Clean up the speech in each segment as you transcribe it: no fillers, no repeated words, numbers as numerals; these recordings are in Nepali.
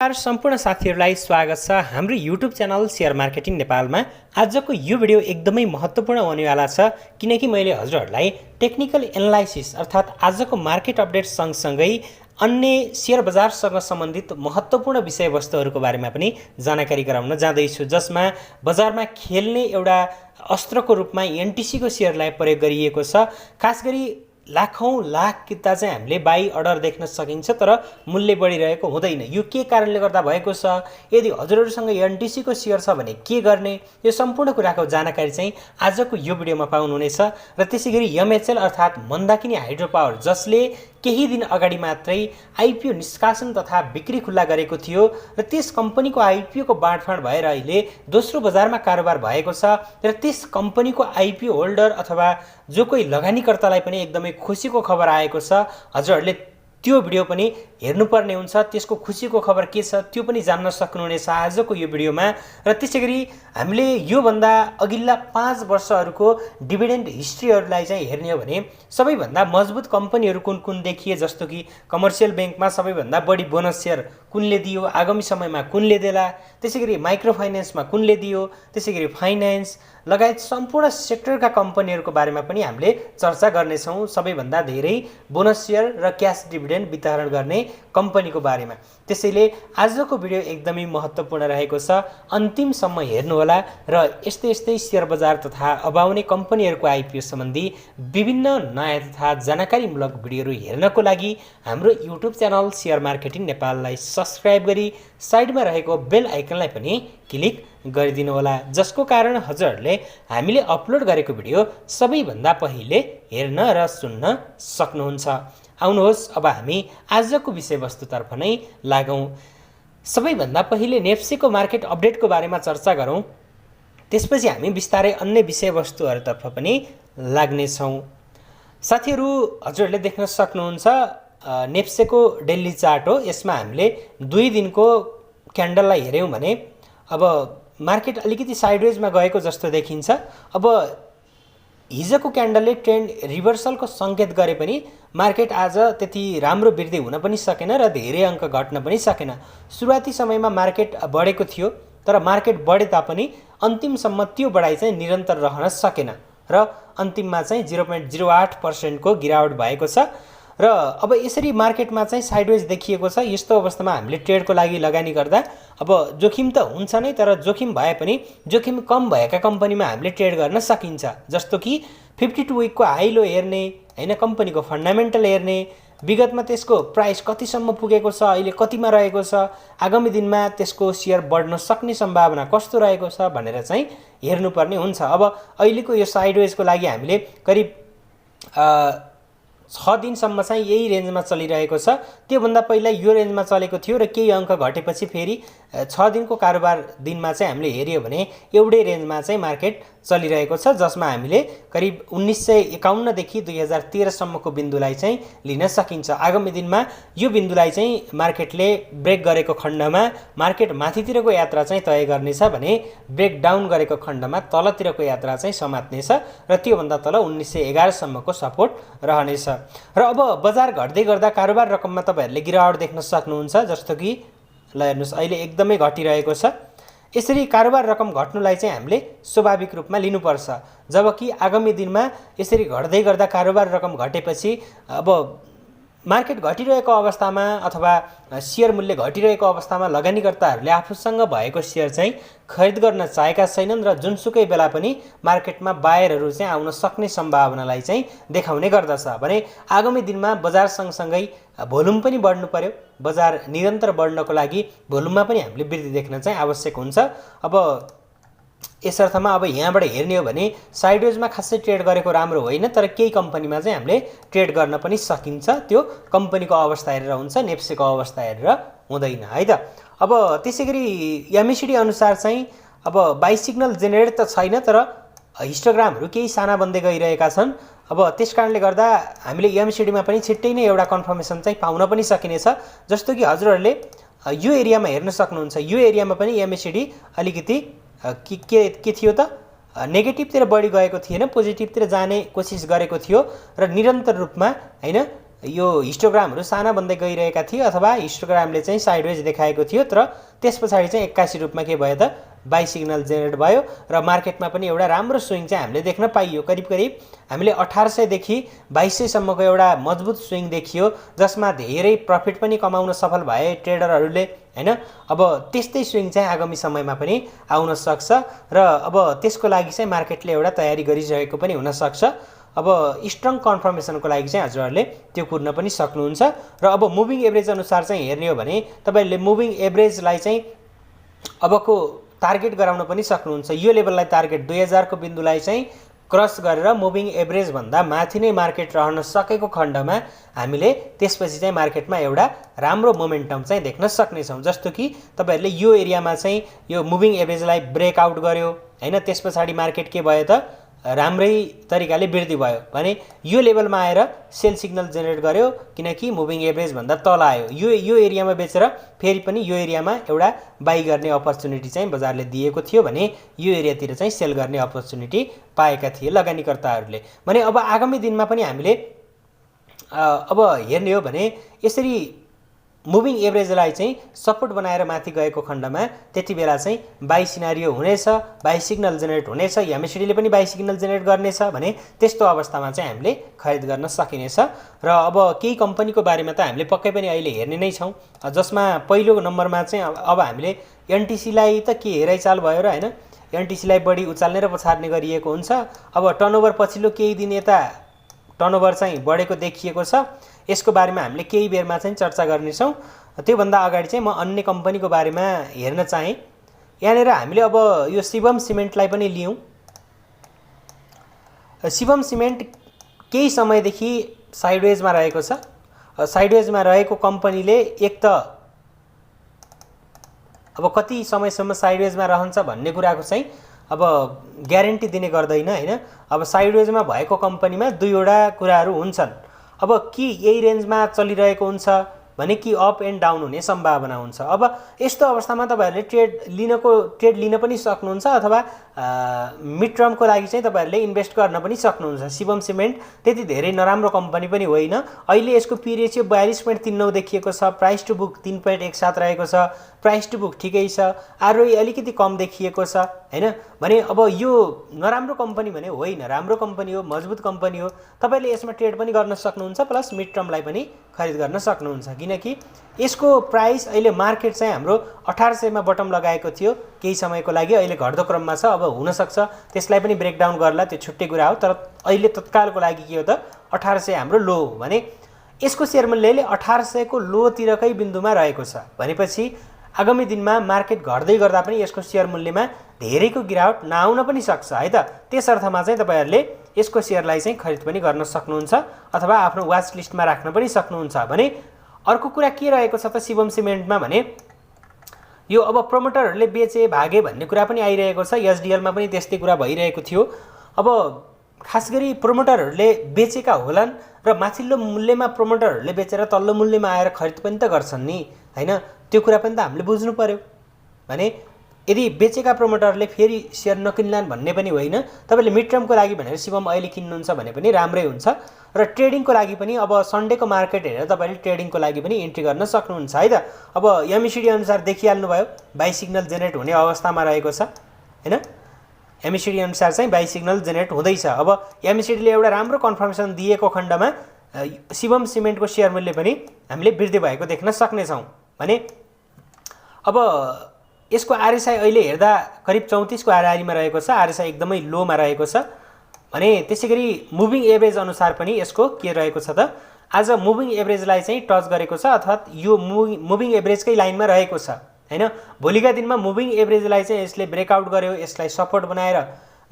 नमस्कार सम्पूर्ण साथीहरूलाई स्वागत छ हाम्रो युट्युब च्यानल शेयर मार्केटिङ नेपालमा। आजको यो भिडियो एकदमै महत्त्वपूर्ण हुनेवाला छ किनकि मैले हजुरहरूलाई टेक्निकल एनालाइसिस अर्थात् आजको मार्केट अपडेट सँगसँगै अन्य शेयर बजारसँग सम्बन्धित महत्त्वपूर्ण विषयवस्तुहरूको बारेमा पनि जानकारी गराउन जाँदैछु, जसमा बजारमा खेल्ने एउटा अस्त्रको रूपमा एनटिसीको शेयरलाई प्रयोग गरिएको छ। खास गरी लाखौं लाख किता चाहिँ हामीले बाई अर्डर देख्न सकिन्छ, तर मूल्य बढिरहेको हुँदैन। यो के कारणले गर्दा भएको छ, यदि हजुरहरूसँग एनटिसीको शेयर छ भने के गर्ने, यो सम्पूर्ण कुराको जानकारी चाहिँ आजको यो भिडियोमा पाउनुहुनेछ। र त्यसैगरी एमएचएल अर्थात् मन्दाकिनी हाइड्रो पावर, जसले केही दिन अगाडि मात्रै आइपिओ निष्कासन तथा बिक्री खुल्ला गरेको थियो र त्यस कम्पनीको आइपिओको बाँडफाँड भएर अहिले दोस्रो बजारमा कारोबार भएको छ र त्यस कम्पनीको आइपिओ होल्डर अथवा जो कोही लगानीकर्तालाई पनि एकदमै खुसीको खबर आएको छ। हजुरहरूले त्यो भिडियो पनि हेर्नुपर्ने हुन्छ, त्यसको खुसीको खबर के छ त्यो पनि जान्न सक्नुहुनेछ आजको यो भिडियोमा। र त्यसैगरी हामीले योभन्दा अघिल्ला 5 वर्षहरूको डिभिडेन्ड हिस्ट्रीहरूलाई चाहिँ हेर्ने हो भने सबैभन्दा मजबुत कम्पनीहरू कुन कुन देखिए, जस्तो कि कमर्सियल ब्याङ्कमा सबैभन्दा बढी बोनस सेयर कुनले दियो, आगामी समयमा कुनले देला, त्यसैगरी माइक्रो फाइनेन्समा कुनले दियो, त्यसैगरी फाइनेन्स लगायत सम्पूर्ण सेक्टरका कम्पनीहरूको बारेमा पनि हामीले चर्चा गर्नेछौँ। सबैभन्दा धेरै बोनस सेयर र क्यास डिभिडेन्ड वितरण गर्ने कम्पनीको बारेमा। त्यसैले आजको भिडियो एकदमै महत्त्वपूर्ण रहेको छ, अन्तिमसम्म हेर्नुहोला र यस्तै यस्तै शेयर बजार तथा अब आउने कम्पनीहरूको आइपिओ सम्बन्धी विभिन्न नयाँ तथा जानकारीमूलक भिडियोहरू हेर्नको लागि हाम्रो युट्युब च्यानल शेयर मार्केटिङ नेपाललाई सब्सक्राइब गरी साइडमा रहेको बेल आइकनलाई पनि क्लिक गरिदिनु होला, जसको कारण हजुरहरूले हामीले अपलोड गरेको भिडियो सबैभन्दा पहिले हेर्न र सुन्न सक्नुहुन्छ। आउनुहोस् अब हामी आजको विषयवस्तुतर्फ नै लागौँ। सबैभन्दा पहिले नेप्सेको मार्केट अपडेटको बारेमा चर्चा गरौँ, त्यसपछि हामी बिस्तारै अन्य विषयवस्तुहरूतर्फ पनि लाग्नेछौँ। साथीहरू, हजुरहरूले देख्न सक्नुहुन्छ नेप्सेको डेली चार्ट हो। यसमा हामीले 2 दिनको क्यान्डललाई हेऱ्यौँ भने अब मार्केट अलिकति साइडवेजमा गएको जस्तो देखिन्छ। अब हिजोको क्यान्डलले ट्रेन्ड रिभर्सलको सङ्केत गरे पनि मार्केट आज त्यति राम्रो वृद्धि हुन पनि सकेन र धेरै अङ्क घट्न पनि सकेन। सुरुवाती समयमा मार्केट बढेको थियो, तर मार्केट बढे तापनि अन्तिमसम्म त्यो बढाइ चाहिँ निरन्तर रहन सकेन र अन्तिममा चाहिँ 0.08% को गिरावट भएको छ। र अब यसरी मार्केटमा चाहिँ साइडवेज देखिएको छ। यस्तो अवस्थामा हामीले ट्रेडको लागि लगानी गर्दा अब जोखिम त हुन्छ नै, तर जोखिम भए पनि जोखिम कम भएका कम्पनीमा हामीले ट्रेड गर्न सकिन्छ, जस्तो कि 52 विकको हाई लो हेर्ने हैन, कम्पनीको फन्डामेन्टल हेर्ने, विगतमा त्यसको प्राइस कतिसम्म पुगेको छ, अहिले कतिमा रहेको छ, आगामी दिनमा त्यसको शेयर बढ्न सक्ने सम्भावना कस्तो रहेको छ भनेर चाहिँ हेर्नुपर्ने हुन्छ। अब अहिलेको यो साइडवेजको लागि हामीले करिब 6 दिनसम्म चाहिँ यही रेन्जमा चलिरहेको छ। त्योभन्दा पहिला यो रेन्जमा चलेको थियो र केही अङ्क घटेपछि फेरि 6 दिनको कारोबार दिनमा चाहिँ हामीले हेऱ्यो भने एउटै रेन्जमा चाहिँ मार्केट चलिरहेको छ, जसमा हामीले करिब 1951 देखि 2013 सम्मको बिन्दुलाई चाहिँ लिन सकिन्छ। आगामी दिनमा यो बिन्दुलाई चाहिँ मार्केटले ब्रेक गरेको खण्डमा मार्केट माथितिरको यात्रा चाहिँ तय गर्नेछ भने ब्रेक डाउन गरेको खण्डमा तलतिरको यात्रा चाहिँ समात्नेछ र त्योभन्दा तल 1911 सम्मको सपोर्ट रहनेछ। र अब बजार घट्दै गर्दा कारोबार रकममा तपाईहरुले गिरावट देख्न सक्नुहुन्छ, जस्तो कि ल हेर्नुस् अहिले एकदमै घटिरहेको छ। यसरी कारोबार रकम घट्नुलाई चाहिँ हामीले स्वाभाविक रूपमा लिनुपर्छ, जबकि आगामी दिनमा यसरी घट्दै गर्दा कारोबार रकम घटेपछि अब मार्केट घटिरहेको अवस्थामा अथवा शेयर मूल्य घटिरहेको अवस्थामा लगानीकर्ताहरूले आफूसँग भएको शेयर चाहिँ खरिद गर्न चाहेका छैनन् र जुनसुकै बेला पनि मार्केटमा बायरहरू चाहिँ आउन सक्ने सम्भावनालाई चाहिँ देखाउने गर्दछ भने आगामी दिनमा बजार सँगसँगै भोल्युम पनि बढ्नु पर्यो। बजार निरन्तर बढ्नको लागि भोल्युममा पनि हामीले वृद्धि देख्न चाहिँ आवश्यक हुन्छ। अब यसर्थमा अब यहाँबाट हेर्ने हो भने साइडवेजमा खासै ट्रेड गरेको राम्रो होइन, तर केही कम्पनीमा चाहिँ हामीले ट्रेड गर्न पनि सकिन्छ। त्यो कम्पनीको अवस्था हेरेर हुन्छ, नेप्सेको अवस्था हेरेर हुँदैन है त। अब त्यसैगरी एमएसिडी अनुसार चाहिँ अब बाई सिग्नल जेनेरेट त छैन, तर हिस्टोग्रामहरू केही साना बन्दै गइरहेका छन्। अब त्यसकारणले गर्दा हामीले एमएसिडीमा पनि छिट्टै नै एउटा कन्फर्मेसन चाहिँ पाउन पनि सकिनेछ, जस्तो कि हजुरहरूले यो एरियामा हेर्न सक्नुहुन्छ। यो एरियामा पनि एमएसिडी अलिकति के थियो त नेगेटिभतिर बढी गएको थिएन, पोजिटिभतिर जाने कोसिस गरेको थियो र निरन्तर रूपमा हैन यो हिस्टोग्रामहरू साना बन्दै गइरहेका थिए अथवा हिस्टोग्रामले चाहिँ साइडवेज देखाएको थियो, तर त्यस पछाडि चाहिँ 81 रुपमा के भयो त बाई सिग्नल जेनेरेट भयो र मार्केटमा पनि एउटा राम्रो स्विङ चाहिँ हामीले देख्न पाइयो। करिब करिब हामीले 1800 देखि 2200 सम्मको एउटा मजबुत स्विङ देखियो, जसमा धेरै प्रफिट पनि कमाउन सफल भए ट्रेडरहरूले हैन। अब त्यस्तै स्विङ चाहिँ आगामी समयमा पनि आउन सक्छ र अब त्यसको लागि चाहिँ मार्केटले एउटा तयारी गरिरहेको पनि हुन सक्छ। अब स्ट्रङ कन्फर्मेसनको लागि चाहिँ हजुरहरूले त्यो कुर्न पनि सक्नुहुन्छ। र अब मुभिङ एभरेज अनुसार चाहिँ हेर्ने हो भने तपाईहरुले मुभिङ एभरेजलाई चाहिँ अबको टार्गेट गराउन पनि सक्नुहुन्छ। यो लेभललाई टार्गेट 2000 को बिन्दुलाई चाहिँ क्रस गरेर मुभिङ एभरेज भन्दा माथि नै मार्केट रहन सकेको खण्डमा हामीले त्यसपछि चाहिँ मार्केटमा एउटा राम्रो मोमेन्टम चाहिँ देख्न सक्नेछौँ। जस्तो कि तपाईहरुले यो एरियामा चाहिँ यो मुभिङ एभरेजलाई ब्रेकआउट गर्यो हैन, त्यसपछि मार्केट के भयो त राम्रै तरिकाले वृद्धि भयो भने यो लेभलमा आएर सेल सिग्नल जेनेरेट गर्यो, किनकि मुभिङ एभरेज भन्दा तल आयो। यो एरियामा बेचेर फेरि पनि यो एरियामा एउटा बाई गर्ने अपर्च्युनिटी चाहिँ बजारले दिएको थियो भने यो एरियातिर चाहिँ सेल गर्ने अपर्च्युनिटी पाएका थिए लगानीकर्ताहरूले। भने अब आगामी दिनमा पनि हामीले अब हेर्ने हो भने यसरी मुभिङ एभरेजलाई चाहिँ सपोर्ट बनाएर माथि गएको खण्डमा त्यति बेला चाहिँ बाई सिनारियो हुनेछ, बाई सिग्नल जेनेरेट हुनेछ, एमएसिडीले पनि बाई सिग्नल जेनेरेट गर्नेछ भने त्यस्तो अवस्थामा चाहिँ हामीले खरिद गर्न सकिनेछ। र अब केही कम्पनीको बारेमा त हामीले पक्कै पनि अहिले हेर्ने नै छौँ, जसमा पहिलो नम्बरमा चाहिँ अब हामीले एनटिसीलाई त के हेराइचाल भयो र हैन, एनटिसीलाई बढी उचाल्ने र पछार्ने गरिएको हुन्छ। अब टर्नओभर पछिल्लो केही दिन यता टर्नओभर चाहिँ बढेको देखिएको छ, यसको बारेमा हामीले केही बेरमा चाहिँ चर्चा गर्नेछौँ। त्योभन्दा अगाडि चाहिँ म अन्य कम्पनीको बारेमा हेर्न चाहेँ। यहाँनिर हामीले अब यो शिवम सिमेन्टलाई पनि लियौँ। शिवम सिमेन्ट केही समयदेखि साइडवेजमा रहेको छ। साइडवेजमा रहेको कम्पनीले एक त अब कति समयसम्म साइडवेजमा रहन्छ भन्ने कुराको चाहिँ अब ग्यारेन्टी दिने गर्दैन हैन। अब साइडवेजमा भएको कम्पनीमा दुईवटा कुराहरू हुन्छन्। अब कि यही रेन्जमा चलिरहेको हुन्छ भने कि अप एन्ड डाउन हुने सम्भावना हुन्छ। अब यस्तो अवस्थामा तपाईहरुले ट्रेड लिन पनि सक्नुहुन्छ अथवा मिड टर्मको लागि चाहिँ तपाईहरुले इन्भेस्ट गर्न पनि सक्नुहुन्छ। शिवम सिमेन्ट त्यति धेरै नराम्रो कम्पनी पनि होइन। अहिले यसको पी रेशियो 42.39 देखिएको छ, प्राइस टु बुक 3.17 रहेको छ, प्राइस टु बुक ठिकै छ, आरओई अलिकति कम देखिएको छ हैन। भने अब यो नराम्रो कम्पनी भने होइन, राम्रो कम्पनी हो, मजबुत कम्पनी हो। तपाईले यसमा ट्रेड पनि गर्न सक्नुहुन्छ प्लस मिड टर्मलाई पनि खरिद गर्न सक्नुहुन्छ, किनकि यसको प्राइस अहिले मार्केट चाहिँ हाम्रो 1800 मा बटम लगाएको थियो केही समयको लागि, अहिले घट्दो क्रममा छ। अब हुन सक्छ त्यसलाई पनि ब्रेकडाउन गर्ला, त्यो छुट्टै कुरा हो। तर अहिले तत्कालको लागि के हो त 1800 हाम्रो लो हो भने यसको शेयर मूल्यले 1800 को लो तिरकै बिन्दुमा रहेको छ भनेपछि आगामी दिनमा मार्केट घट्दै गर्दा पनि यसको शेयर मूल्यमा धेरैको गिरावट नआउन पनि सक्छ है त। त्यस अर्थमा चाहिँ तपाईहरुले यसको शेयरलाई चाहिँ खरिद पनि गर्न सक्नुहुन्छ अथवा आफ्नो वाच लिस्टमा राख्न पनि सक्नुहुन्छ। भने अर्को कुरा के रहेको छ त शिवम सिमेन्टमा भने यो अब प्रमोटरहरूले बेचे भागे भन्ने कुरा पनि आइरहेको छ। एसडीएलमा पनि त्यस्तै कुरा भइरहेको थियो। अब खास गरी प्रमोटरहरूले बेचेका होलान् र माथिल्लो मूल्यमा प्रमोटरहरूले बेचेर तल्लो मूल्यमा आएर खरिद पनि त गर्छन् नि हैन। त्यो कुरा पनि त हामीले बुझ्नु पर्यो। भने यदि बेचेका प्रमोटरले फेरि शेयर नकिन्लान् भन्ने पनि होइन। तपाईले मिड टर्मको लागि भनेर शिवम अहिले किन्नुहुन्छ भने पनि राम्रै हुन्छ र ट्रेडिङको लागि पनि अब सन्डेको मार्केट हेरेर तपाईले ट्रेडिङको लागि पनि एन्ट्री गर्न सक्नुहुन्छ है त। अब एमएसिडी अनुसार देखिहाल्नु भयो बाई सिग्नल जेनेरेट हुने अवस्थामा रहेको छ हैन। एमएसिडी अनुसार चाहिँ बाई सिग्नल जेनेरेट हुँदैछ। अब एमएसिडीले एउटा राम्रो कन्फर्मेसन दिएको खण्डमा शिवम सिमेन्टको शेयर मूल्य पनि हामीले वृद्धि भएको देख्न सक्नेछौँ। भने अब यसको आरएसआई अहिले हेर्दा करिब 34 को आरआरईमा रहेको छ, आरएसआई एकदमै लोमा रहेको छ। भने त्यसैगरी मुभिङ एभरेज अनुसार पनि यसको के रहेको छ त आज मुभिङ एभरेजलाई चाहिँ टच गरेको छ अर्थात् यो मुभिङ एभरेजकै लाइनमा रहेको छ हैन। भोलिका दिनमा मुभिङ एभरेजलाई चाहिँ यसले ब्रेकआउट गर्यो, यसलाई सपोर्ट बनाएर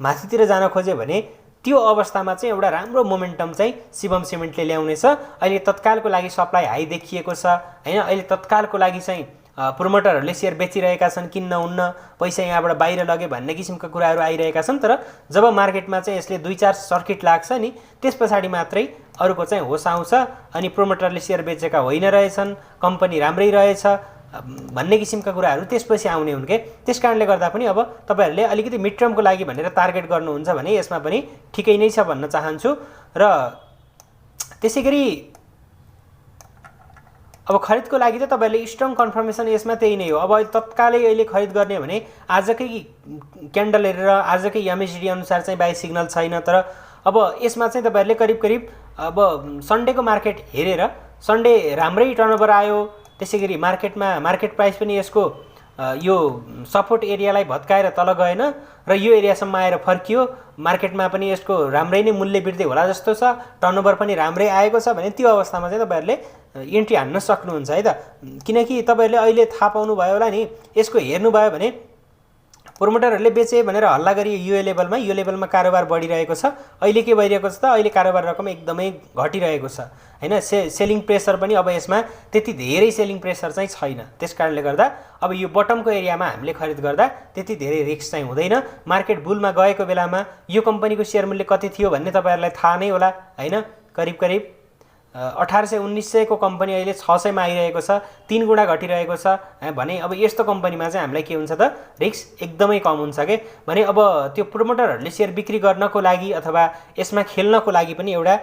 माथितिर जान खोज्यो भने त्यो अवस्थामा चाहिँ एउटा राम्रो मोमेन्टम चाहिँ शिवम सिमेन्टले ल्याउनेछ। अहिले तत्कालको लागि सप्लाई हाई देखिएको छ हैन। अहिले तत्कालको लागि चाहिँ प्रमोटरहरूले शेयर बेचिरहेका छन्, किन्न हुन्न, पैसा यहाँबाट बाहिर लगे भन्ने किसिमका कुराहरू आइरहेका छन्। तर जब मार्केटमा चाहिँ यसले 2-4 सर्किट लाग्छ नि त्यस पछाडि मात्रै अरूको चाहिँ होस आउँछ अनि प्रमोटरले शेयर बेचेका होइन रहेछन्, कम्पनी राम्रै रहेछ भन्ने किसिमका कुराहरू त्यसपछि आउने हुन् के। त्यसकारणले गर्दा पनि अब तपाईहरुले अलिकति मिड टर्मको लागि भनेर टार्गेट गर्नुहुन्छ भने यसमा पनि ठिकै नै छ भन्न चाहन्छु। र त्यसैगरी अब खरिदको लागि त तपाईहरुले स्ट्रङ कन्फर्मेसन यसमा त्यही नै हो। अब तत्कालै अहिले खरिद गर्ने भने आजकै क्यान्डल हेरेर आजकै एमएसिडी अनुसार चाहिँ बाइ सिग्नल छैन। तर अब यसमा चाहिँ तपाईहरुले करिब अब सन्डेको मार्केट हेरेर सन्डे राम्रै टर्नओभर आयो, त्यसैगरी मार्केट प्राइस पनि यसको यो सपोर्ट एरियालाई भत्काएर तल गएन र यो एरियासम्म आएर फर्कियो। मार्केटमा पनि यसको राम्रै नै मूल्य वृद्धि होला जस्तो छ, टर्नओभर पनि राम्रै आएको छ भने त्यो अवस्थामा चाहिँ तपाईहरुले एन्ट्री हान्न सक्नुहुन्छ है त। किनकि तपाईहरुले अहिले थाहा पाउनु भयो होला नि, यसको हेर्नु भयो भने प्रोमोटरहरूले बेचे भनेर हल्ला गरी यो लेभलमा कारोबार बढिरहेको छ। अहिले के भइरहेको छ त, अहिले कारोबार रकम एकदमै घटिरहेको छ हैन। सेलिङ प्रेसर पनि अब यसमा त्यति धेरै सेलिङ प्रेसर चाहिँ छैन। त्यसकारणले गर्दा अब यो बटमको एरियामा हामीले खरिद गर्दा त्यति धेरै रिस्क चाहिँ हुँदैन। मार्केट बुलमा गएको बेलामा यो कम्पनीको शेयर मूल्य कति थियो भन्ने तपाईहरुलाई थाहा नै होला हैन। करिब 1800-1900 को कम्पनी अहिले 600 मा आइरहेको छ, 3 गुणा घटिरहेको छ भने अब यस्तो कम्पनीमा चाहिँ हामीलाई के हुन्छ त, रिस्क एकदमै कम हुन्छ के भने अब त्यो प्रोमोटरहरूले शेयर बिक्री गर्नको लागि अथवा यसमा खेल्नको लागि पनि एउटा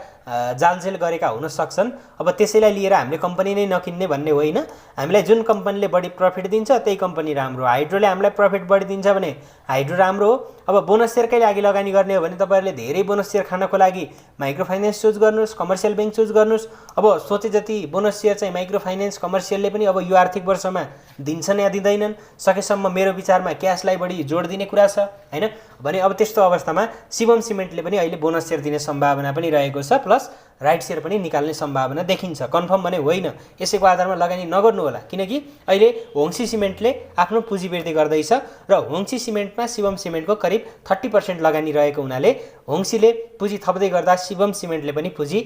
जालझेल गरेका हुन सक्छन्। अब त्यसैलाई लिएर हामीले कम्पनी नै नकिन्ने भन्ने होइन। हामीलाई जुन कम्पनीले बढी प्रफिट दिन्छ त्यही कम्पनी राम्रो। हाइड्रोले हामीलाई प्रफिट बढी दिन्छ भने हाइड्रो राम्रो हो। अब बोनस शेयरकै लागि लगानी गर्ने हो भने तपाईहरुले धेरै बोनस शेयर खानको लागि माइक्रो फाइनान्स चुज गर्नुस्, कमर्सियल बैंक चुज गर्नुस्। अब सोचे जति बोनस शेयर चाहिँ माइक्रो फाइनान्स कमर्सियलले पनि अब यो आर्थिक वर्षमा दिन्छन् या दिँदैनन्, सकेसम्म मेरो विचारमा क्याशलाई बढी जोड दिने कुरा छ हैन। भने अब त्यस्तो अवस्थामा शिवम सिमेन्टले पनि अहिले बोनस शेयर दिने सम्भावना पनि रहेको छ, प्लस राइट शेयर पनि निकाल्ने सम्भावना देखिन्छ। कन्फर्म भने होइन, यसैको आधारमा लगानी नगर्नु होला। किनकि अहिले होङसी सिमेन्टले आफ्नो पुँजी वृद्धि गर्दैछ र होङसी सिमेन्टमा शिवम सिमेन्टको करिब 30% लगानी रहेको हुनाले होङसीले पुँजी थप्दै गर्दा शिवम सिमेन्टले पनि पुँजी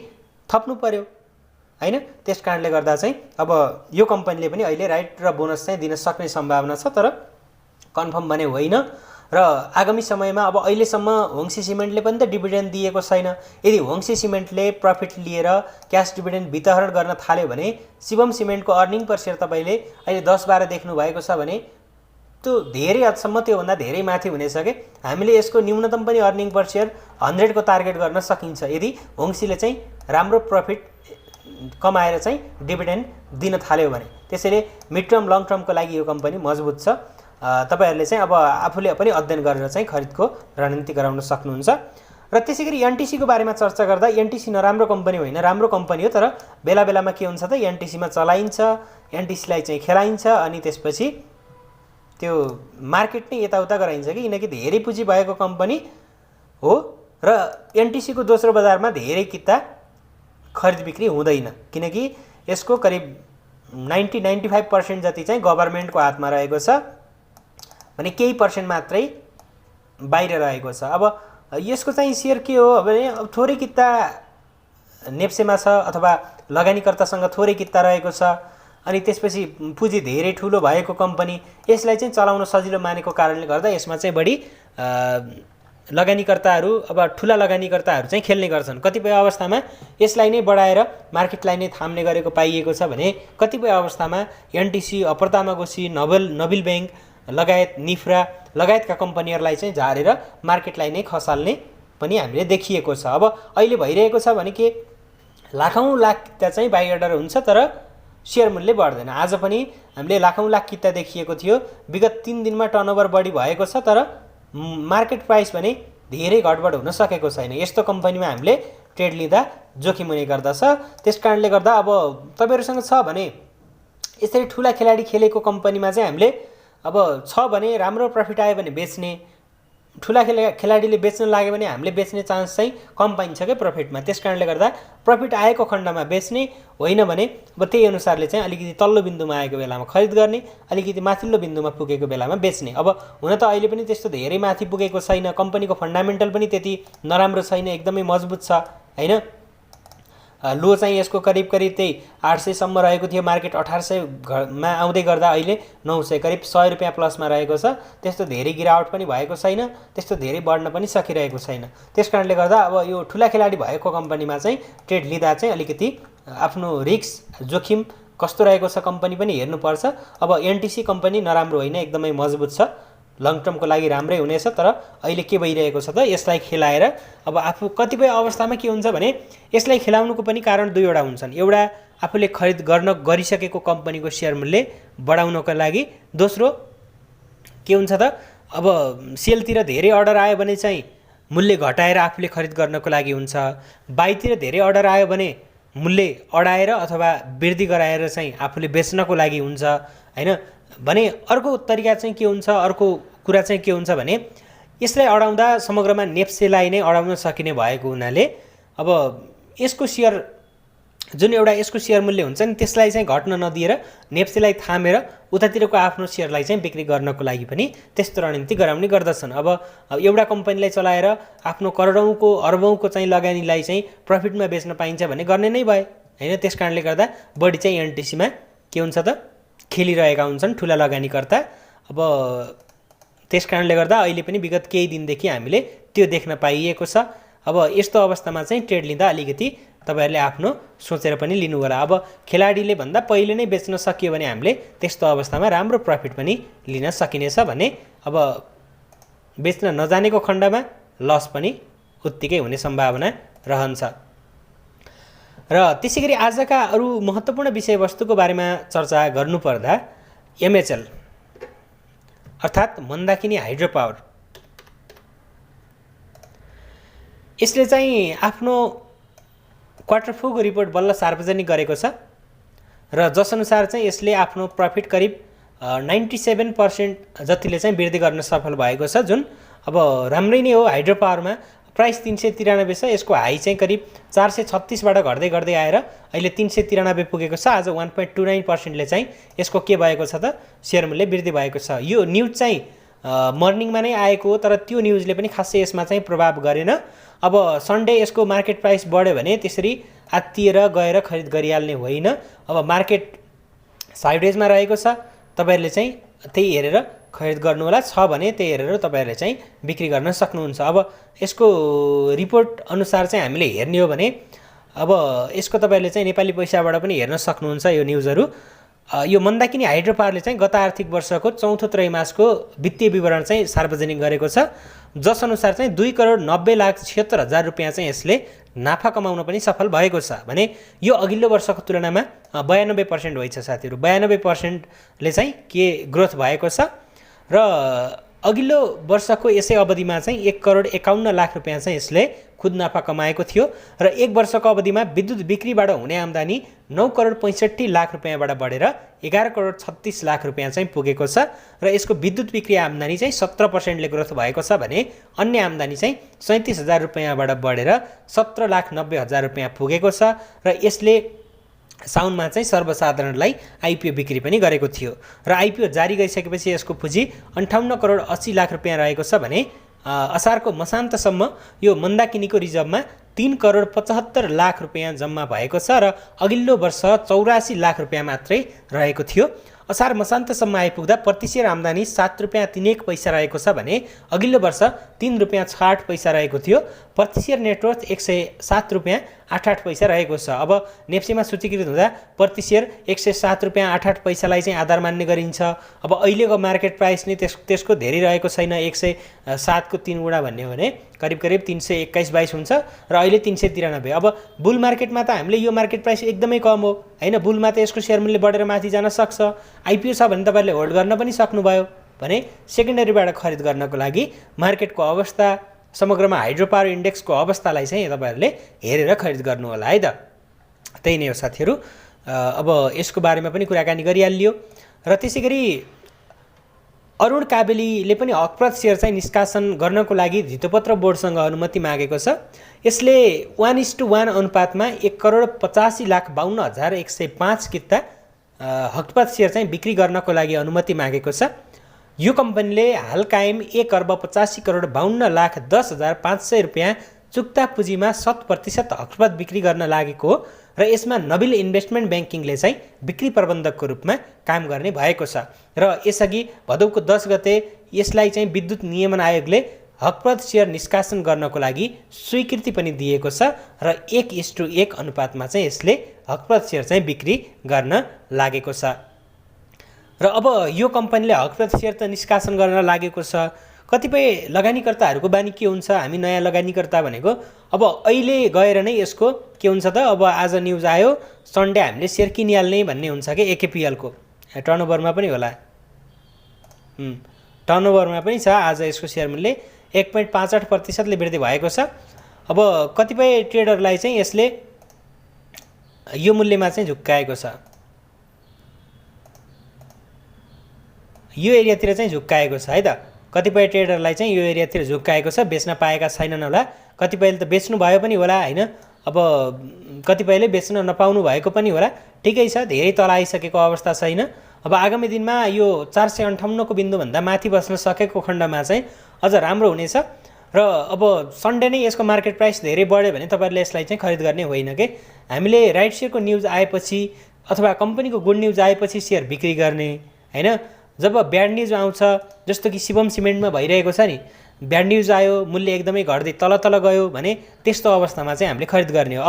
थप्नु पर्यो हैन। त्यसकारणले गर्दा चाहिँ अब यो कम्पनीले पनि अहिले राइट र बोनस चाहिँ दिन सक्ने सम्भावना छ, तर कन्फर्म भने होइन। र आगामी समयमा अब अहिलेसम्म होङसी सिमेन्टले पनि त डिभिडेन्ड दिएको छैन। यदि होङसी सिमेन्टले प्रफिट लिएर क्याश डिभिडेन्ड वितरण गर्न थाल्यो भने शिवम सिमेन्टको अर्निङ पर शेयर तपाईले अहिले 10-12 देख्नु भएको छ भने त्यो धेरै हदसम्म त्योभन्दा धेरै माथि हुनेछ के। हामीले यसको न्यूनतम पनि अर्निङ पर शेयर 100 को टार्गेट गर्न सकिन्छ यदि होङसीले चाहिँ राम्रो प्रफिट कमाएर चाहिँ डिभिडेन्ड दिन थाल्यो भने। त्यसैले मिड टर्म लङ टर्मको लागि यो कम्पनी मजबुत छ। तपाईहरुले चाहिँ अब आफूले पनि अध्ययन गरेर चाहिँ खरिदको रणनीति गराउन सक्नुहुन्छ। र त्यसैगरी एनटीसी को बारेमा चर्चा गर्दा एनटीसी नराम्रो कम्पनी होइन, राम्रो कम्पनी हो। तर बेला बेलामा के हुन्छ त, एनटीसीमा चलाइन्छ, एनटीसीलाई चाहिँ खेलाइन्छ अनि त्यसपछि त्यो मार्केट नै यताउता गराइन्छ कि। किनकि धेरै पुँजी भएको कम्पनी हो र एनटीसी को दोस्रो बजारमा धेरै किता खरिद बिक्री हुँदैन। किनकि यसको करिब 90-95% जति चाहिँ गभर्नमेन्टको हातमा रहेको छ भने केही पर्सेन्ट मात्रै बाहिर रहेको छ। अब यसको चाहिँ शेयर के हो भने अब थोरै किता नेप्सेमा छ अथवा लगानीकर्तासँग थोरै किता रहेको छ अनि त्यसपछि पुँजी धेरै ठुलो भएको कम्पनी, यसलाई चाहिँ चलाउन सजिलो मानेको कारणले गर्दा यसमा चाहिँ बढी लगानीकर्ताहरू अब ठुला लगानीकर्ताहरू चाहिँ खेल्ने गर्छन्। कतिपय अवस्थामा यसलाई नै बढाएर मार्केटलाई नै थाम्ने गरेको पाइएको छ भने कतिपय अवस्थामा एनटीसी, अप्रतामागोसी, नबिल बैंक लगायत निफ्रा लगायतका कम्पनीहरूलाई चाहिँ झारेर मार्केटलाई नै खसाल्ने पनि हामीले देखिएको छ। अब अहिले भइरहेको छ भने के लाखौं लाख किता चाहिँ बाइ अर्डर हुन्छ तर शेयर मूल्य बढ्दैन। आज पनि हामीले लाखौं लाख किता देखिएको थियो। विगत 3 दिनमा टर्नओभर बढी भएको छ तर मार्केट प्राइस भने धेरै घटबड हुन सकेको छैन। यस्तो कम्पनीमा हामीले ट्रेड लिँदा जोखिम हुने गर्दछ। त्यसकारणले गर्दा अब तपाईहरुसँग छ भने यसरी ठूला खेलाडी खेलेको कम्पनीमा चाहिँ हामीले अब छ भने राम्रो प्रफिट आयो भने बेच्ने, ठूला खेलाडीले बेच्न लाग्यो भने हामीले बेच्ने चान्स चाहिँ कम पाइन्छ के प्रफिटमा। त्यसकारणले गर्दा प्रफिट आएको खण्डमा बेच्ने, होइन भने अब त्यही अनुसारले चाहिँ अलिकति तल्लो बिन्दुमा आएको बेलामा खरिद गर्ने, अलिकति माथिल्लो बिन्दुमा पुगेको बेलामा बेच्ने। अब हुन त अहिले पनि त्यस्तो धेरै माथि पुगेको छैन, कम्पनीको फन्डामेन्टल पनि त्यति नराम्रो छैन, एकदमै मजबुत छ हैन। लो चाहिँ यसको करिब त्यही 800 सम्म रहेको थियो, मार्केट 1800 मा आउँदै गर्दा अहिले 900 करिब 100 रुपैयाँ प्लसमा रहेको छ। त्यस्तो धेरै गिरावट पनि भएको छैन, त्यस्तो धेरै बढ्न पनि सकिरहेको छैन। त्यसकारणले गर्दा अब यो ठूला खेलाडी भएको कम्पनीमा चाहिँ ट्रेड लिँदा चाहिँ अलिकति आफ्नो रिस्क जोखिम कस्तो रहेको छ कम्पनी पनि हेर्नुपर्छ। अब एनटीसी कम्पनी नराम्रो होइन, एकदमै मजबुत छ। लङ टर्मको लागि राम्रै हुनेछ। तर अहिले के भइरहेको छ त, यसलाई खेलाएर अब आफू कतिपय अवस्थामा के हुन्छ भने यसलाई खेलाउनुको पनि कारण दुईवटा हुन्छन्। एउटा आफूले खरिद गरिसकेको कम्पनीको सेयर मूल्य बढाउनको लागि, दोस्रो के हुन्छ त अब सेलतिर धेरै अर्डर आयो भने चाहिँ मूल्य घटाएर आफूले खरिद गर्नको लागि हुन्छ। बाइतिर धेरै अर्डर आयो भने मूल्य अडाएर अथवा वृद्धि गराएर चाहिँ आफूले बेच्नको लागि हुन्छ हैन। भने अर्को तरिका चाहिँ के हुन्छ, अर्को कुरा चाहिँ के हुन्छ भने यसलाई अडाउँदा समग्रमा नेप्सेलाई नै अडाउन सकिने भएको हुनाले अब यसको सेयर जुन एउटा यसको सेयर मूल्य हुन्छ नि त्यसलाई चाहिँ घट्न नदिएर नेप्सेलाई थामेर उतातिरको आफ्नो सेयरलाई चाहिँ बिक्री गर्नको लागि पनि त्यस्तो रणनीति गराउने गर्दछन्। अब एउटा कम्पनीलाई चलाएर आफ्नो करोडौँको अर्बौँको चाहिँ लगानीलाई चाहिँ प्रफिटमा बेच्न पाइन्छ भने गर्ने नै भए हैन। त्यसकारणले गर्दा बढी चाहिँ एनटिसीमा के हुन्छ त खेलिरहेका हुन्छन् ठुला लगानीकर्ता। अब त्यसकारणले गर्दा अहिले पनि विगत केही दिनदेखि हामीले त्यो देख्न पाइएको छ। अब यस्तो अवस्थामा चाहिँ ट्रेड लिँदा अलिकति तपाईहरुले आफ्नो सोचेर पनि लिनु होला। अब खेलाडीले भन्दा पहिले नै बेच्न सकियो भने हामीले त्यस्तो अवस्थामा राम्रो प्रफिट पनि लिन सकिनेछ भने अब बेच्न नजानेको खण्डमा लस पनि उत्तिकै हुने सम्भावना रहन्छ। र त्यसैगरी आजका अरु महत्त्वपूर्ण विषयवस्तुको बारेमा चर्चा गर्नुपर्दा एमएचएल अर्थात् मन्दाकिनी हाइड्रो पावर, यसले चाहिँ आफ्नो क्वार्टर 4 को रिपोर्ट बल्ल सार्वजनिक गरेको छ र जसअनुसार चाहिँ यसले आफ्नो प्रफिट करिब 97% जतिले चाहिँ वृद्धि गर्न सफल भएको छ, जुन अब राम्रै नै हो। हाइड्रो पावरमा प्राइस 393 छ, यसको हाई चाहिँ करिब 436 बाट घट्दै गर्दै आएर अहिले 393 पुगेको छ। आज 1.29% ले चाहिँ यसको के भएको छ त शेयर मूल्य वृद्धि भएको छ। यो न्यूज चाहिँ मर्निङमा नै आएको हो, तर त्यो न्यूजले पनि खासै यसमा चाहिँ प्रभाव गरेन। अब सन्डे यसको मार्केट प्राइस बढ्यो भने त्यसरी आत्तिएर गएर खरिद गरिहाल्ने होइन। अब मार्केट साइडवेजमा रहेको छ, तपाईहरुले चाहिँ त्यही हेरेर खरिद गर्नु होला। छ भने त्यही हेरेर तपाईहरुले चाहिँ बिक्री गर्न सक्नुहुन्छ। अब यसको रिपोर्ट अनुसार चाहिँ हामीले हेर्ने हो भने अब यसको तपाईहरुले चाहिँ नेपाली पैसाबाट पनि हेर्न सक्नुहुन्छ यो न्यूजहरु। यो मन्दाकिनी हाइड्रो पावरले चाहिँ गत आर्थिक वर्षको चौथो त्रैमासको वित्तीय विवरण चाहिँ सार्वजनिक गरेको छ, जसअनुसार चाहिँ 2,90,76,000 रुपैयाँ चाहिँ यसले नाफा कमाउन पनि सफल भएको छ भने यो अघिल्लो वर्षको तुलनामा 92% होइछ साथीहरु। 92% ले चाहिँ के ग्रोथ भएको छ र अघिल्लो वर्षको यसै अवधिमा चाहिँ 1,51,00,000 रुपैयाँ चाहिँ यसले खुद नाफा कमाएको थियो र एक वर्षको अवधिमा विद्युत बिक्रीबाट हुने आम्दानी 9,65,00,000 रुपैयाँबाट बढेर 11,36,00,000 रुपैयाँ चाहिँ पुगेको छ र यसको विद्युत बिक्री आम्दानी चाहिँ 17% ले ग्रोथ भएको छ भने अन्य आम्दानी चाहिँ 37,000 रुपैयाँबाट बढेर 17,90,000 रुपैयाँ पुगेको छ र यसले साउनमा चाहिँ सर्वसाधारणलाई आइपिओ बिक्री पनि गरेको थियो र आइपिओ जारी गरिसकेपछि यसको पुँजी 58,80,00,000 रुपैयाँ रहेको छ भने असारको मसान्तसम्म यो मन्दाकिनीको रिजर्भमा 3,75,00,000 रुपैयाँ जम्मा भएको छ र अघिल्लो वर्ष 84,00,000 रुपैयाँ मात्रै रहेको थियो। असार मसान्तसम्म आइपुग्दा प्रति शेयर आम्दानी 7 रुपैयाँ 31 पैसा रहेको छ भने अघिल्लो वर्ष 3 रुपैयाँ 68 पैसा रहेको थियो। प्रति शेयर नेटवर्थ 107 रुपैयाँ 88 पैसा रहेको छ। अब नेप्सेमा सूचीकृत हुँदा प्रति शेयर 107 रुपैयाँ 88 पैसालाई चाहिँ आधार मान्ने गरिन्छ। अब अहिलेको मार्केट प्राइस नै त्यसको धेरै रहेको छैन, 107 को 3 गुणा भन्ने हो भने करिब 321-22 हुन्छ र अहिले 393। अब बुल मार्केटमा त हामीले यो मार्केट प्राइस एकदमै कम हो हैन, बुलमा त यसको शेयर मूल्य बढेर माथि जान सक्छ। आइपिओ छ भने तपाईहरुले होल्ड गर्न पनि सक्नुभयो भने सेकेन्डरीबाट खरिद गर्नको लागि मार्केटको अवस्था, समग्रमा हाइड्रो पावर इन्डेक्सको अवस्थालाई चाहिँ तपाईहरुले हेरेर खरिद गर्नु होला है त। त्यही नै हो साथीहरु। अब यसको बारेमा पनि कुराकानी गरिहालियो र त्यसैगरी अरुण काबेलीले पनि हकप्रत शेयर चाहिँ निष्कासन गर्नको लागि धितोपत्र बोर्डसँग अनुमति मागेको छ। यसले 1:1 अनुपातमा 1,85,52,105 किता हकप्रत शेयर चाहिँ बिक्री गर्नको लागि अनुमति मागेको छ। यो कम्पनीले हाल कायम 1,85,52,10,500 रुपैयाँ चुक्ता पुँजीमा 100% हकप्रत बिक्री गर्न लागेको हो र यसमा नबिल इन्भेस्टमेन्ट ब्याङ्किङले चाहिँ बिक्री प्रबन्धकको रूपमा काम गर्ने भएको छ र यसअघि भदौको 10 गते यसलाई चाहिँ विद्युत नियमन आयोगले हकप्रत शेयर निष्कासन गर्नको लागि स्वीकृति पनि दिएको छ र 1:1 अनुपातमा चाहिँ यसले हकप्रत शेयर चाहिँ बिक्री गर्न लागेको छ। र अब यो कम्पनीले हकप्रत सेयर त निष्कासन गर्न लागेको छ। कतिपय लगानीकर्ताहरूको बानी के हुन्छ, हामी नयाँ लगानीकर्ता भनेको अब अहिले गएर नै यसको के हुन्छ त, अब आज न्युज आयो सन्डे हामीले सेयर किनिहाल्ने भन्ने हुन्छ कि एकेपिएलको टर्नओभरमा पनि होला, टर्नओभरमा पनि छ। आज यसको सेयर मूल्य 1.58% वृद्धि भएको छ। अब कतिपय ट्रेडरलाई चाहिँ यसले यो मूल्यमा चाहिँ झुक्काएको छ, यो एरियातिर चाहिँ झुक्काएको छ है त। कतिपय ट्रेडरलाई चाहिँ यो एरियातिर झुक्काएको छ, बेच्न पाएका छैनन् होला, कतिपयले त बेच्नु भयो पनि होला हैन, अब कतिपयले बेच्न नपाउनु भएको पनि होला। ठिकै छ, धेरै तल आइसकेको अवस्था छैन। अब आगामी दिनमा यो 458 को बिन्दुभन्दा माथि बस्न सकेको खण्डमा चाहिँ अझ राम्रो हुनेछ। र अब सन्डे नै यसको मार्केट प्राइस धेरै बढ्यो भने तपाईँहरूले यसलाई चाहिँ खरिद गर्ने होइन के। हामीले राइट सेयरको न्युज आएपछि अथवा कम्पनीको गुड न्युज आएपछि सेयर बिक्री गर्ने हैन। जब ब्याड न्युज आउँछ, जस्तो कि शिवम सिमेन्टमा भइरहेको छ नि, ब्याड न्युज आयो, मूल्य एकदमै घट्दै तल तल गयो भने त्यस्तो अवस्थामा चाहिँ हामीले खरिद गर्ने हो।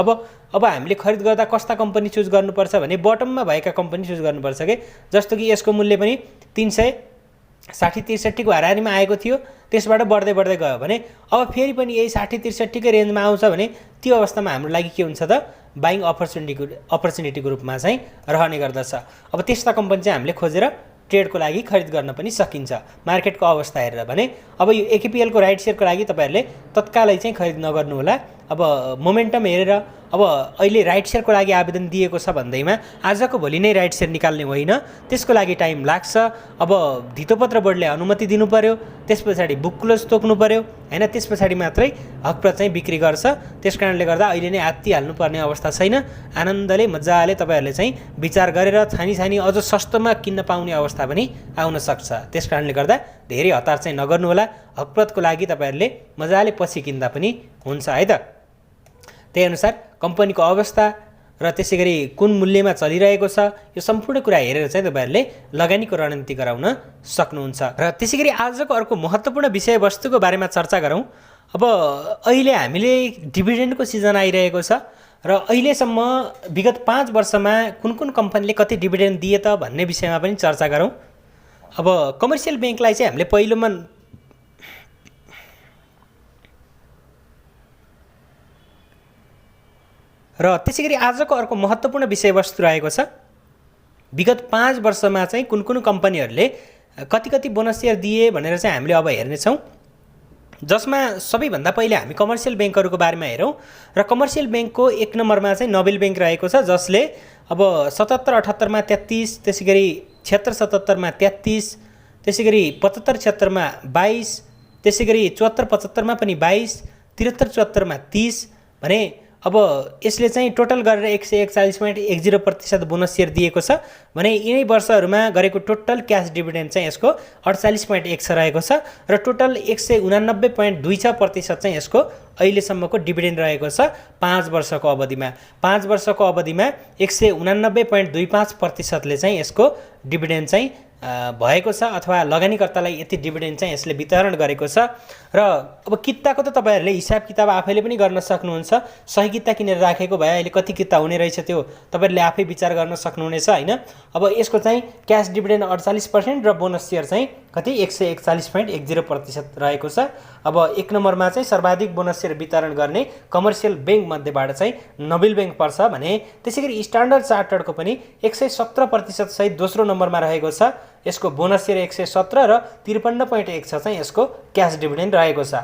अब हामीले खरिद गर्दा कस्ता कम्पनी चुज गर्नुपर्छ भने बटममा भएका कम्पनी चुज गर्नुपर्छ के। जस्तो कि यसको मूल्य पनि 360-63 को हाराहारीमा आएको थियो, त्यसबाट बढ्दै बढ्दै गयो भने अब फेरि पनि यही 60-63 कै रेन्जमा आउँछ भने त्यो अवस्थामा हाम्रो लागि के हुन्छ त, बाइङ अपर्च्युनिटीको रूपमा चाहिँ रहने गर्दछ। अब त्यस्ता कम्पनी चाहिँ हामीले खोजेर ट्रेडको लागि खरिद गर्न पनि सकिन्छ मार्केटको अवस्था हेरेर भने। अब यो एकेपिएलको राइट सेयरको लागि तपाईँहरूले तत्कालै चाहिँ खरिद नगर्नु होला। अब मोमेन्टम हेरेर, अब अहिले राइट सेयरको लागि आवेदन दिएको छ भन्दैमा आजको भोलि नै राइट सेयर निकाल्ने होइन, त्यसको लागि टाइम लाग्छ। अब धितोपत्र बोर्डले अनुमति दिनु पर्यो, त्यस पछाडि बुक क्लोज तोक्नु पर्यो हैन, त्यस पछाडि मात्रै हकप्रत चाहिँ बिक्री गर्छ। त्यस कारणले गर्दा अहिले नै हात्तिहाल्नु पर्ने अवस्था छैन। आनन्दले मजाले तपाईँहरूले चाहिँ विचार गरेर छानी अझ सस्तोमा किन्न पाउने अवस्था पनि आउन सक्छ। त्यस कारणले गर्दा धेरै हतार चाहिँ नगर्नु होला। हकप्रतको लागि तपाईँहरूले मजाले पछि किन्दा पनि हुन्छ है त। त्यही अनुसार कम्पनीको अवस्था र त्यसै गरी कुन मूल्यमा चलिरहेको छ, यो सम्पूर्ण कुरा हेरेर चाहिँ तपाईँहरूले लगानीको रणनीति गराउन सक्नुहुन्छ। र त्यसै गरी आजको अर्को महत्त्वपूर्ण विषयवस्तुको बारेमा चर्चा गरौँ। अब अहिले हामीले डिभिडेन्डको सिजन आइरहेको छ र अहिलेसम्म विगत 5 वर्षमा कुन कुन कम्पनीले कति डिभिडेन्ड दिए त भन्ने विषयमा पनि चर्चा गरौँ। अब कमर्सियल ब्याङ्कलाई चाहिँ हामीले पहिलोमा र त्यसै गरी आजको अर्को महत्त्वपूर्ण विषयवस्तु रहेको छ, विगत 5 वर्षमा चाहिँ कुन कुन कम्पनीहरूले कति बोनस सेयर दिए भनेर चाहिँ हामीले अब हेर्नेछौँ। जसमा सबैभन्दा पहिले हामी कमर्सियल ब्याङ्कहरूको बारेमा हेरौँ। र कमर्सियल ब्याङ्कको 1 नम्बरमा चाहिँ नोबेल ब्याङ्क रहेको छ, जसले अब 77-78 मा 33, त्यसै गरी 76-77 मा 33, त्यसै गरी 75-76 मा 22, त्यसै गरी 74-75 मा पनि 22, 73-74 मा 30 भने अब यसले चाहिँ टोटल गरेर 141.10% बोनस सेयर दिएको छ भने यिनै वर्षहरूमा गरेको टोटल क्यास डिभिडेन्ड चाहिँ यसको 48.1 रहेको छ र टोटल 189.26% चाहिँ यसको अहिलेसम्मको डिभिडेन्ड रहेको छ 5 वर्षको अवधिमा। 5 वर्षको अवधिमा 189.25% ले चाहिँ यसको डिभिडेन्ड चाहिँ भएको छ अथवा लगानीकर्तालाई यति डिभिडेन्ड चाहिँ यसले वितरण गरेको छ। र अब किताको त तपाईहरुले हिसाब किताब आफैले पनि गर्न सक्नुहुन्छ। सही किता किनेर राखेको भए अहिले कति किता हुने रहेछ त्यो तपाईहरुले आफै विचार गर्न सक्नुहुनेछ हैन। अब यसको चाहिँ क्याश डिभिडेन्ड 48% र बोनस सेयर चाहिँ कति 141.10% रहेको छ। अब 1 नम्बरमा चाहिँ सर्वाधिक बोनस सेयर वितरण गर्ने कमर्सियल बैंक मध्येबाट चाहिँ नोबेल बैंक पर्छ भने त्यसैगरी स्ट्यान्डर्ड चार्टर्डको पनि 117% सहित दोस्रो नम्बरमा रहेको छ। यसको बोनस सेयर 117 र 53.1 छ चाहिँ यसको क्याश डिभिडेन्ड रहेको छ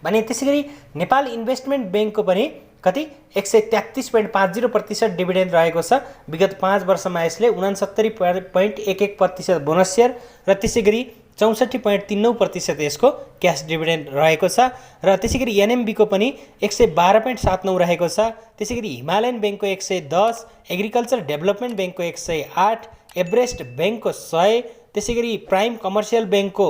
भने त्यसैगरी नेपाल इन्भेस्टमेन्ट बैंकको पनि कति 133.50% डिभिडेन्ड रहेको छ। विगत 5 वर्षमा यसले 69.11% बोनस सेयर र त्यसैगरी 64.39% यसको क्याश डिभिडेन्ड रहेको छ। र त्यसैगरी एनएमबी को पनि 112.79 रहेको छ। त्यसैगरी हिमालयन बैंकको 110, एग्रिकल्चर डेभलपमेन्ट बैंकको 108, एभरेस्ट बैंकको 100, त्यसैगरी प्राइम कमर्सियल बैंकको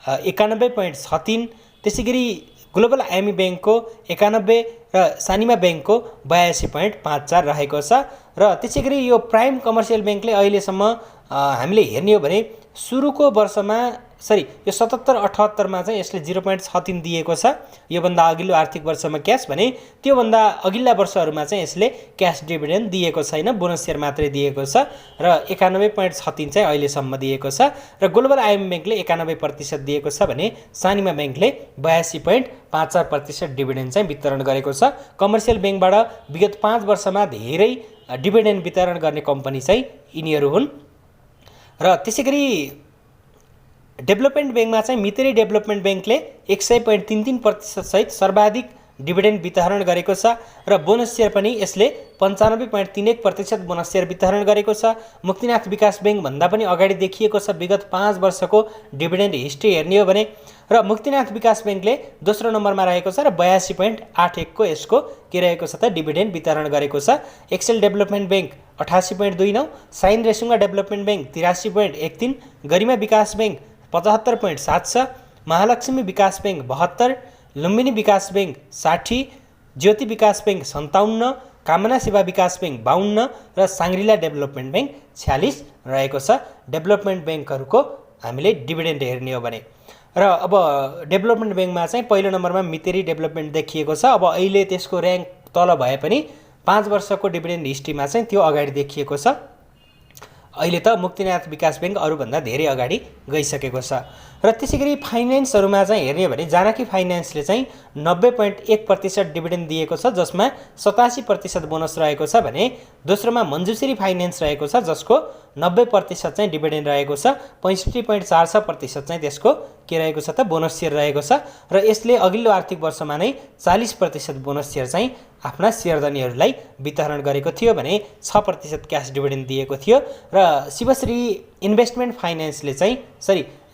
91.63, त्यसैगरी ग्लोबल आइएमई बैंकको 91 र सानिमा बैंकको 82.54 रहेको छ। र त्यसैगरी यो प्राइम कमर्सियल बैंकले अहिलेसम्म हामीले हेर्ने हो भने सुरुको वर्षमा यो 77-78 मा चाहिँ यसले 0.63 दिएको छ योभन्दा अघिल्लो आर्थिक वर्षमा क्यास भने त्योभन्दा अघिल्ला वर्षहरूमा चाहिँ यसले क्यास डिभिडेन्ड दिएको छैन, बोनस शेयर मात्रै दिएको छ र 91.36 चाहिँ अहिलेसम्म दिएको छ र ग्लोबल आइएम बैंकले 91% दिएको छ भने सानिमा बैंकले 82.54% डिभिडेन्ड चाहिँ वितरण गरेको छ। कमर्सियल बैंकबाट विगत 5 वर्षमा धेरै डिभिडेन्ड वितरण गर्ने कम्पनी चाहिँ यिनीहरू हुन्। र त्यसैगरी डेभलपमेन्ट बैंकमा चाहिँ मितेरी डेभलपमेन्ट बैंकले 100.33% सहित सर्वाधिक डिभिडेन्ड वितरण गरेको छ र बोनस शेयर पनि यसले 95.31% बोनस शेयर वितरण गरेको छ। मुक्तिनाथ विकास बैंक भन्दा पनि अगाडि देखिएको छ विगत 5 वर्षको डिभिडेन्ड हिस्ट्री हेर्ने हो भने र मुक्तिनाथ विकास बैंकले दोस्रो नम्बरमा रहेको छ र 82.81 को यसको के रहेको छ त डिभिडेन्ड वितरण गरेको छ। Excel development bank 88.29, sine Resunga development bank 83.13, Garima Bikas bank 75.76, Mahalakshmi विकास बैंक 72, लुम्बिनी विकास बैंक 60, ज्योति विकास बैंक 57, कामना सेवा विकास बैंक 52 र साङ्ग्रिला डेभलपमेन्ट बैंक 46 रहेको छ। डेभलपमेन्ट बैंकहरूको हामीले डिभिडेन्ड हेर्ने हो भने र अब डेभलपमेन्ट बैंकमा चाहिँ पहिलो नम्बरमा मितेरी डेभलपमेन्ट देखिएको छ। अब अहिले त्यसको र्याङ्क तल भए पनि 5 वर्षको डिभिडेन्ड हिस्ट्रीमा चाहिँ त्यो अगाडि देखिएको छ। अहिले त मुक्तिनाथ विकास बैंक अरूभन्दा धेरै अगाडि गइसकेको छ। र त्यसैगरी फाइनेन्सहरूमा चाहिँ हेर्ने हो भने जानकी फाइनेन्सले चाहिँ 90.1% डिभिडेन्ड दिएको छ जसमा 87% बोनस रहेको छ भने दोस्रोमा मञ्जुश्री फाइनेन्स रहेको छ जसको 90% चाहिँ डिभिडेन्ड रहेको छ, 65.46% चाहिँ त्यसको के रहेको छ त बोनस शेयर रहेको छ र यसले अघिल्लो आर्थिक वर्षमा नै 40% बोनस शेयर चाहिँ आफ्ना शेयरधनीहरूलाई वितरण गरेको थियो भने 6% क्यास डिभिडेन्ड दिएको थियो। र शिवश्री इन्भेस्टमेन्ट फाइनेन्सले चाहिँ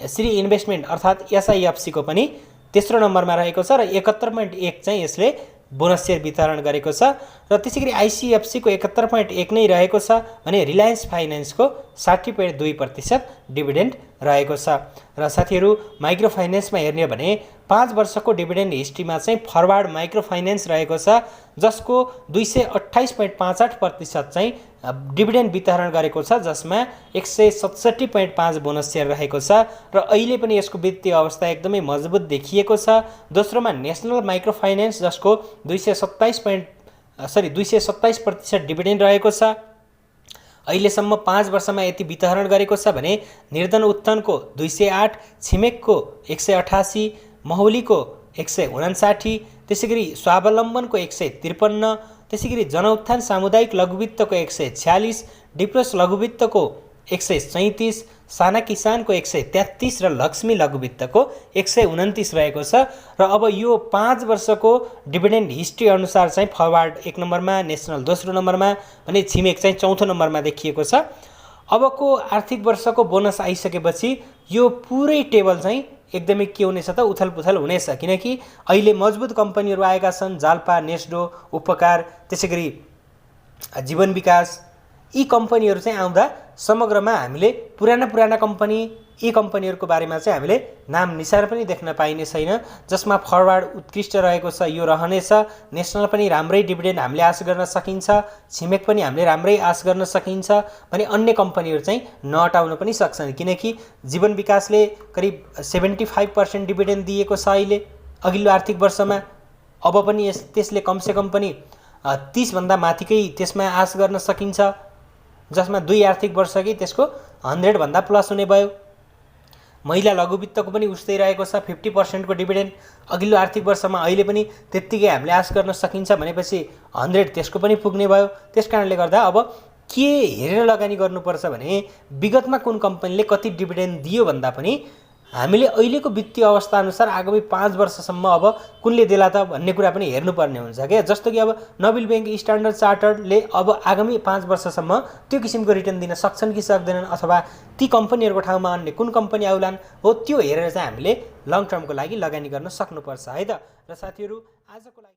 श्री इन्भेस्टमेन्ट अर्थात् एसआइएफसी को पनि तेस्रो नम्बरमा रहेको छ र 71.1 चाहिँ यसले बोनस शेयर वितरण गरेको छ र त्यसैगरी आइसिएफसी को 71.1 नै रहेको छ भने रिलायन्स फाइनेन्सको 60.2% डिभिडेन्ड रहेको छ। र साथीहरू माइक्रो फाइनेन्समा हेर्ने हो भने 5 वर्षको डिभिडेन्ड हिस्ट्रीमा चाहिँ फरवर्ड माइक्रो फाइनेन्स रहेको छ जसको 228.58% चाहिँ डिभिडेन्ड वितरण गरेको छ जसमा 167.5 बोनस शेयर रहेको छ र अहिले पनि यसको वित्तीय अवस्था एकदमै मजबुत देखिएको छ। दोस्रोमा नेसनल माइक्रो फाइनेन्स जसको 227% डिभिडेन्ड रहेको छ, अहिलेसम्म 5 वर्षमा यति वितरण गरेको छ भने निर्धन उत्थानको 208, छिमेकको 188, मौलीको 159, त्यसैगरी स्वावलम्बनको 153, त्यसैगरी जनउत्थान सामुदायिक लघुवित्तको 146, डिप्लोस लघुवित्तको 137, साना किसानको 133 र लक्ष्मी लघुवित्तको 129 रहेको छ। र अब यो 5 वर्षको डिभिडेन्ड हिस्ट्री अनुसार चाहिँ फरवर्ड 1 नम्बरमा, नेसनल दोस्रो नम्बरमा भने छिमेक चाहिँ चौथो नम्बरमा देखिएको छ। अबको आर्थिक वर्षको बोनस आइसकेपछि यो पुरै टेबल चाहिँ एकदमै के हुनेछ त उथलपुथल हुनेछ किनकि अहिले मजबुत कम्पनीहरू आएका छन्, जाल्पा, नेस्डो, उपकार, त्यसैगरी जीवन विकास, यी कम्पनीहरू चाहिँ आउँदा समग्रमा हामीले पुराना कम्पनी यी कम्पनीहरूको बारेमा चाहिँ हामीले नाम निशान पनि देख्न पाइने छैन जसमा फरवर्ड उत्कृष्ट रहेको छ, यो रहनेछ। नेसनल पनि राम्रै डिभिडेन्ड हामीले आश गर्न सकिन्छ, छिमेक पनि हामीले राम्रै आश गर्न सकिन्छ भने अन्य कम्पनीहरू चाहिँ नअटाउन पनि सक्छन् किनकि जीवन विकासले करिब 75% डिभिडेन्ड दिएको छ अहिले अघिल्लो आर्थिक वर्षमा। अब पनि त्यसले कमसेकम पनि 30 भन्दा माथिकै त्यसमा आश गर्न सकिन्छ जसमा 2 आर्थिक वर्षकै त्यसको 100 भन्दा प्लस हुने भयो। महिला लघुवित्तको पनि उस्तै रहेको छ 50% को डिभिडेन्ड अघिल्लो आर्थिक वर्षमा, अहिले पनि त्यत्तिकै हामीले आश गर्न सकिन्छ भनेपछि 100 त्यसको पनि पुग्ने भयो। त्यसकारणले गर्दा अब के हेरेर लगानी गर्नुपर्छ भने विगतमा कुन कम्पनीले कति डिभिडेन्ड दियो भन्दा पनि हामीले अहिलेको वित्तीय अवस्था अनुसार आगामी 5 वर्षसम्म अब कुनले देला त भन्ने कुरा पनि हेर्नुपर्ने हुन्छ के। जस्तो कि अब नोबेल बैंक, स्ट्यान्डर्ड चार्टर्डले अब आगामी 5 वर्षसम्म त्यो किसिमको रिटर्न दिन सक्छन् कि सक्दैनन् अथवा ती कम्पनीहरूको ठाउँमा अन्य कुन कम्पनी आउलान् हो त्यो हेरेर चाहिँ हामीले लङ टर्मको लागि लगानी गर्न सक्नुपर्छ है त। र साथीहरू आजको लागि